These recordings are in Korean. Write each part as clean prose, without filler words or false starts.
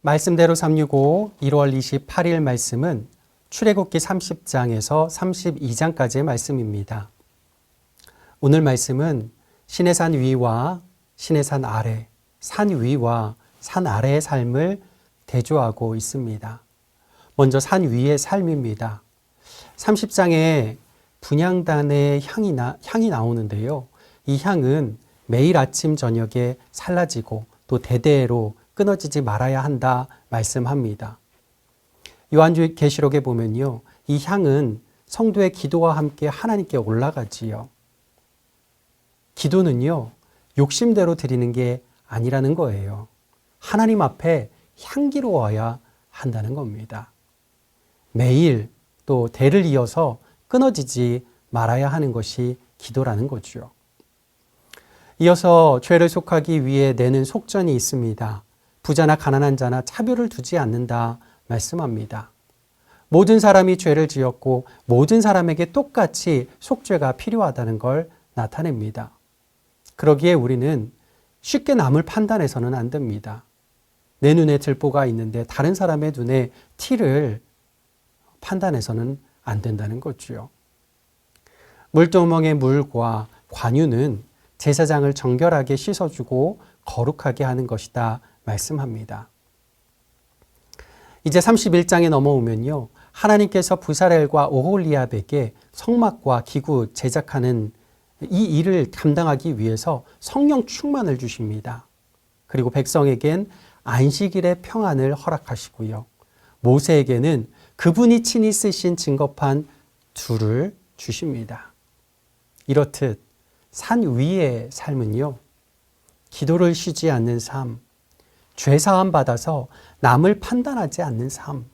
말씀대로 365 1월 28일 말씀은 출애굽기 30장에서 32장까지의 말씀입니다. 오늘 말씀은 신의 산 위와 신의 산 아래, 산 위와 산 아래의 삶을 대조하고 있습니다. 먼저 산 위의 삶입니다. 30장에 분향단의 향이 나오는데요. 이 향은 매일 아침 저녁에 살라지고 또 대대로 끊어지지 말아야 한다 말씀합니다. 요한계시록에 보면요. 이 향은 성도의 기도와 함께 하나님께 올라가지요. 기도는요. 욕심대로 드리는 게 아니라는 거예요. 하나님 앞에 향기로워야 한다는 겁니다. 매일 또 대를 이어서 끊어지지 말아야 하는 것이 기도라는 거죠. 이어서 죄를 속하기 위해 내는 속전이 있습니다. 부자나 가난한 자나 차별을 두지 않는다 말씀합니다. 모든 사람이 죄를 지었고 모든 사람에게 똑같이 속죄가 필요하다는 걸 나타냅니다. 그러기에 우리는 쉽게 남을 판단해서는 안 됩니다. 내 눈에 들보가 있는데 다른 사람의 눈에 티를 판단해서는 안 된다는 거죠. 물두멍의 물과 관유는 제사장을 정결하게 씻어주고 거룩하게 하는 것이다 말씀합니다. 이제 31장에 넘어오면요. 하나님께서 부사렐과 오홀리압에게 성막과 기구 제작하는 이 일을 감당하기 위해서 성령 충만을 주십니다. 그리고 백성에겐 안식일의 평안을 허락하시고요. 모세에게는 그분이 친히 쓰신 증거판 2를 주십니다. 이렇듯 산 위의 삶은요. 기도를 쉬지 않는 삶, 죄사함 받아서 남을 판단하지 않는 삶,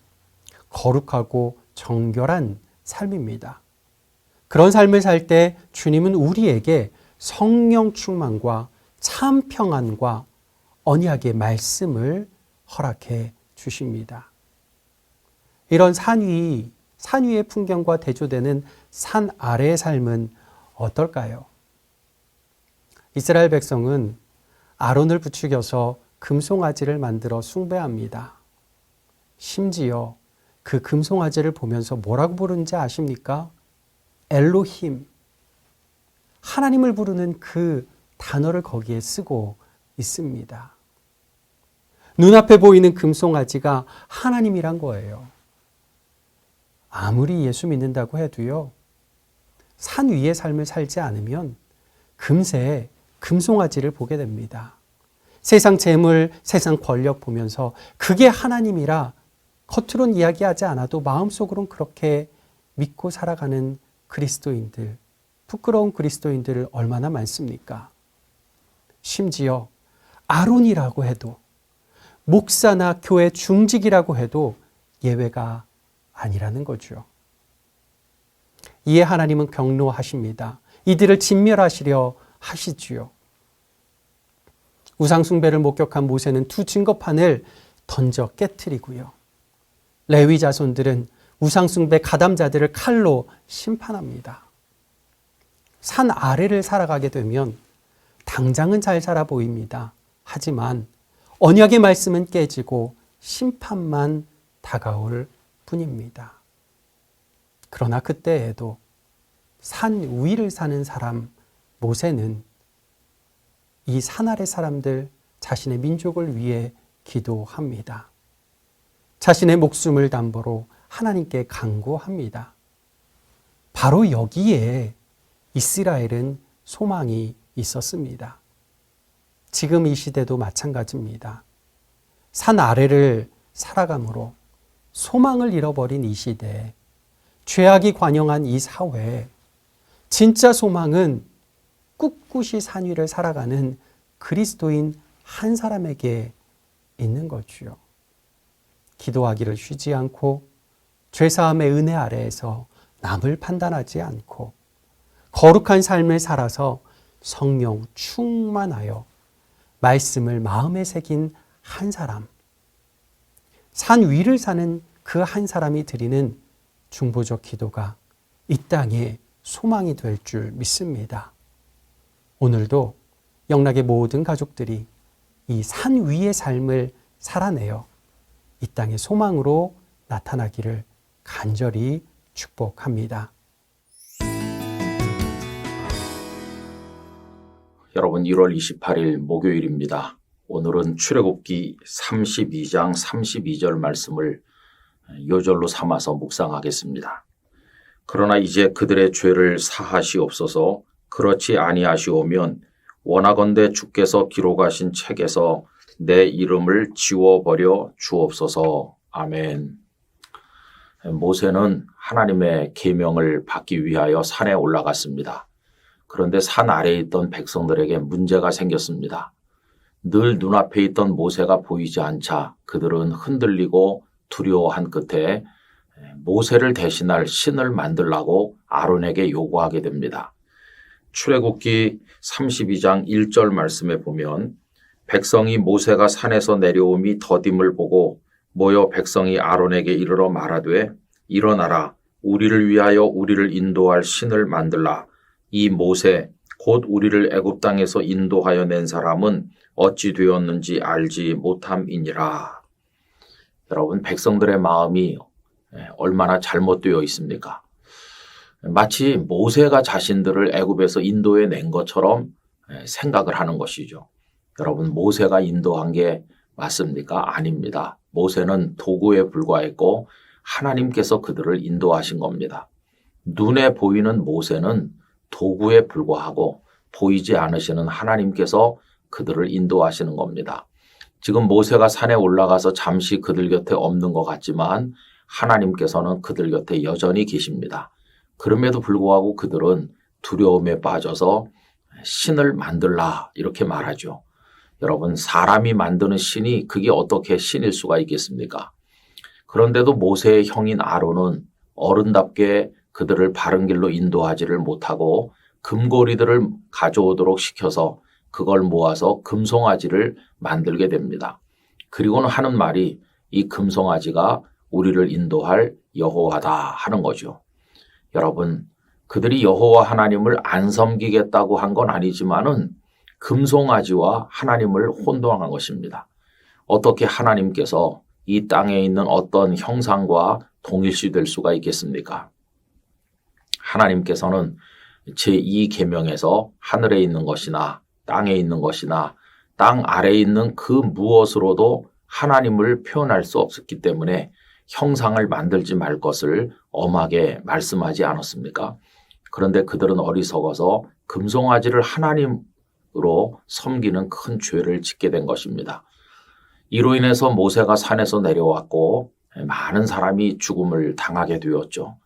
거룩하고 정결한 삶입니다. 그런 삶을 살 때 주님은 우리에게 성령 충만과 참 평안과 언약의 말씀을 허락해 주십니다. 이런 산 위의 풍경과 대조되는 산 아래의 삶은 어떨까요? 이스라엘 백성은 아론을 부추겨서 금송아지를 만들어 숭배합니다. 심지어 그 금송아지를 보면서 뭐라고 부르는지 아십니까? 엘로힘. 하나님을 부르는 그 단어를 거기에 쓰고 있습니다. 눈앞에 보이는 금송아지가 하나님이란 거예요. 아무리 예수 믿는다고 해도요. 산 위의 삶을 살지 않으면 금세 금송아지를 보게 됩니다. 세상 재물, 세상 권력 보면서 그게 하나님이라 겉으로는 이야기하지 않아도 마음속으로는 그렇게 믿고 살아가는 그리스도인들, 부끄러운 그리스도인들 얼마나 많습니까? 심지어 아론이라고 해도 목사나 교회 중직이라고 해도 예외가 아니라는 거죠. 이에 하나님은 경로하십니다. 이들을 진멸하시려 하시지요. 우상숭배를 목격한 모세는 2 증거판을 던져 깨트리고요. 레위 자손들은 우상숭배 가담자들을 칼로 심판합니다. 산 아래를 살아가게 되면 당장은 잘 살아 보입니다. 하지만 언약의 말씀은 깨지고 심판만 다가올 뿐입니다. 그러나 그때에도 산 위를 사는 사람 모세는 이 산 아래 사람들 자신의 민족을 위해 기도합니다. 자신의 목숨을 담보로 하나님께 간구합니다. 바로 여기에 이스라엘은 소망이 있었습니다. 지금 이 시대도 마찬가지입니다. 산 아래를 살아감으로 소망을 잃어버린 이 시대에 죄악이 관영한 이 사회에 진짜 소망은 꿋꿋이 산 위를 살아가는 그리스도인 한 사람에게 있는 거지요. 기도하기를 쉬지 않고 죄사함의 은혜 아래에서 남을 판단하지 않고 거룩한 삶을 살아서 성령 충만하여 말씀을 마음에 새긴 한 사람, 산 위를 사는 그 한 사람이 드리는 중보적 기도가 이 땅에 소망이 될 줄 믿습니다. 오늘도 영락의 모든 가족들이 이 산 위의 삶을 살아내어 이 땅의 소망으로 나타나기를 간절히 축복합니다. 여러분, 1월 28일 목요일입니다. 오늘은 출애굽기 32장 32절 말씀을 요절로 삼아서 묵상하겠습니다. 그러나 이제 그들의 죄를 사하시옵소서. 그렇지 아니하시오면 원하건대 주께서 기록하신 책에서 내 이름을 지워버려 주옵소서. 아멘. 모세는 하나님의 계명을 받기 위하여 산에 올라갔습니다. 그런데 산 아래에 있던 백성들에게 문제가 생겼습니다. 늘 눈앞에 있던 모세가 보이지 않자 그들은 흔들리고 두려워한 끝에 모세를 대신할 신을 만들라고 아론에게 요구하게 됩니다. 출애굽기 32장 1절 말씀에 보면 백성이 모세가 산에서 내려옴이 더딤을 보고 모여 백성이 아론에게 이르러 말하되 일어나라 우리를 위하여 우리를 인도할 신을 만들라. 이 모세 곧 우리를 애굽 땅에서 인도하여 낸 사람은 어찌 되었는지 알지 못함이니라. 여러분, 백성들의 마음이 얼마나 잘못되어 있습니까? 마치 모세가 자신들을 애굽에서 인도해 낸 것처럼 생각을 하는 것이죠. 여러분, 모세가 인도한 게 맞습니까? 아닙니다. 모세는 도구에 불과했고 하나님께서 그들을 인도하신 겁니다. 눈에 보이는 모세는 도구에 불과하고 보이지 않으시는 하나님께서 그들을 인도하시는 겁니다. 지금 모세가 산에 올라가서 잠시 그들 곁에 없는 것 같지만 하나님께서는 그들 곁에 여전히 계십니다. 그럼에도 불구하고 그들은 두려움에 빠져서 신을 만들라 이렇게 말하죠. 여러분, 사람이 만드는 신이 그게 어떻게 신일 수가 있겠습니까? 그런데도 모세의 형인 아론은 어른답게 그들을 바른 길로 인도하지를 못하고 금고리들을 가져오도록 시켜서 그걸 모아서 금송아지를 만들게 됩니다. 그리고는 하는 말이 이 금송아지가 우리를 인도할 여호와다 하는 거죠. 여러분, 그들이 여호와 하나님을 안 섬기겠다고 한 건 아니지만은 금송아지와 하나님을 혼동한 것입니다. 어떻게 하나님께서 이 땅에 있는 어떤 형상과 동일시될 수가 있겠습니까? 하나님께서는 제2계명에서 하늘에 있는 것이나 땅에 있는 것이나 땅 아래에 있는 그 무엇으로도 하나님을 표현할 수 없었기 때문에 형상을 만들지 말 것을 엄하게 말씀하지 않았습니까? 그런데 그들은 어리석어서 금송아지를 하나님으로 섬기는 큰 죄를 짓게 된 것입니다. 이로 인해서 모세가 산에서 내려왔고 많은 사람이 죽음을 당하게 되었죠.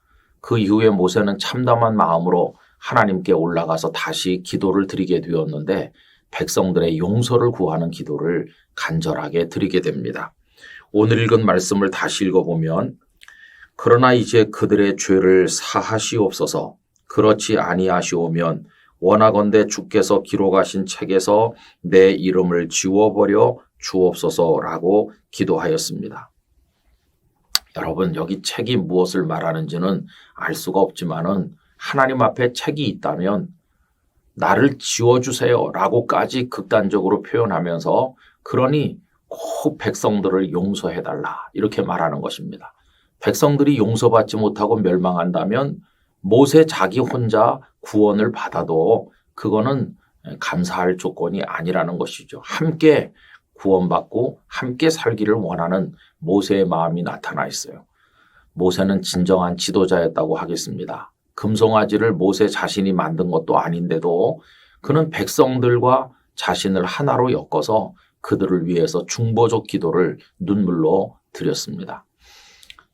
그 이후에 모세는 참담한 마음으로 하나님께 올라가서 다시 기도를 드리게 되었는데 백성들의 용서를 구하는 기도를 간절하게 드리게 됩니다. 오늘 읽은 말씀을 다시 읽어보면 그러나 이제 그들의 죄를 사하시옵소서. 그렇지 아니하시오면 원하건대 주께서 기록하신 책에서 내 이름을 지워버려 주옵소서라고 기도하였습니다. 여러분, 여기 책이 무엇을 말하는지는 알 수가 없지만은 하나님 앞에 책이 있다면 나를 지워주세요 라고까지 극단적으로 표현하면서 그러니 꼭 백성들을 용서해달라 이렇게 말하는 것입니다. 백성들이 용서받지 못하고 멸망한다면 모세 자기 혼자 구원을 받아도 그거는 감사할 조건이 아니라는 것이죠. 함께 구원받고 함께 살기를 원하는 모세의 마음이 나타나 있어요. 모세는 진정한 지도자였다고 하겠습니다. 금송아지를 모세 자신이 만든 것도 아닌데도 그는 백성들과 자신을 하나로 엮어서 그들을 위해서 중보적 기도를 눈물로 드렸습니다.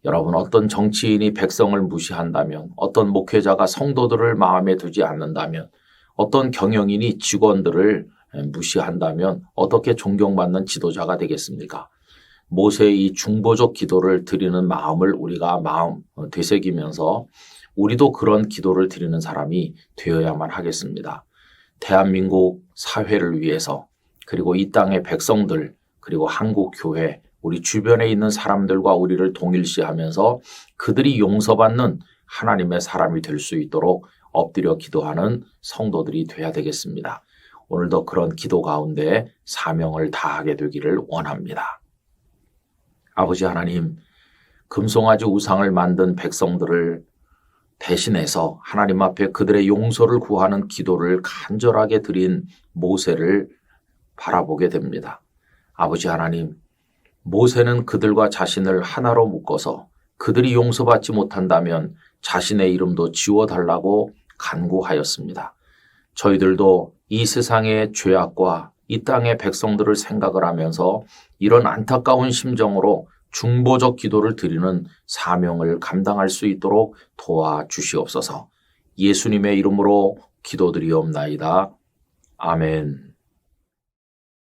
여러분, 어떤 정치인이 백성을 무시한다면, 어떤 목회자가 성도들을 마음에 두지 않는다면, 어떤 경영인이 직원들을 무시한다면 어떻게 존경받는 지도자가 되겠습니까? 모세의 이 중보적 기도를 드리는 마음을 우리가 되새기면서 우리도 그런 기도를 드리는 사람이 되어야만 하겠습니다. 대한민국 사회를 위해서, 그리고 이 땅의 백성들, 그리고 한국 교회, 우리 주변에 있는 사람들과 우리를 동일시하면서 그들이 용서받는 하나님의 사람이 될 수 있도록 엎드려 기도하는 성도들이 돼야 되겠습니다. 오늘도 그런 기도 가운데 사명을 다하게 되기를 원합니다. 아버지 하나님, 금송아지 우상을 만든 백성들을 대신해서 하나님 앞에 그들의 용서를 구하는 기도를 간절하게 드린 모세를 바라보게 됩니다. 아버지 하나님, 모세는 그들과 자신을 하나로 묶어서 그들이 용서받지 못한다면 자신의 이름도 지워달라고 간구하였습니다. 저희들도 이 세상의 죄악과 이 땅의 백성들을 생각을 하면서 이런 안타까운 심정으로 중보적 기도를 드리는 사명을 감당할 수 있도록 도와주시옵소서. 예수님의 이름으로 기도드리옵나이다. 아멘.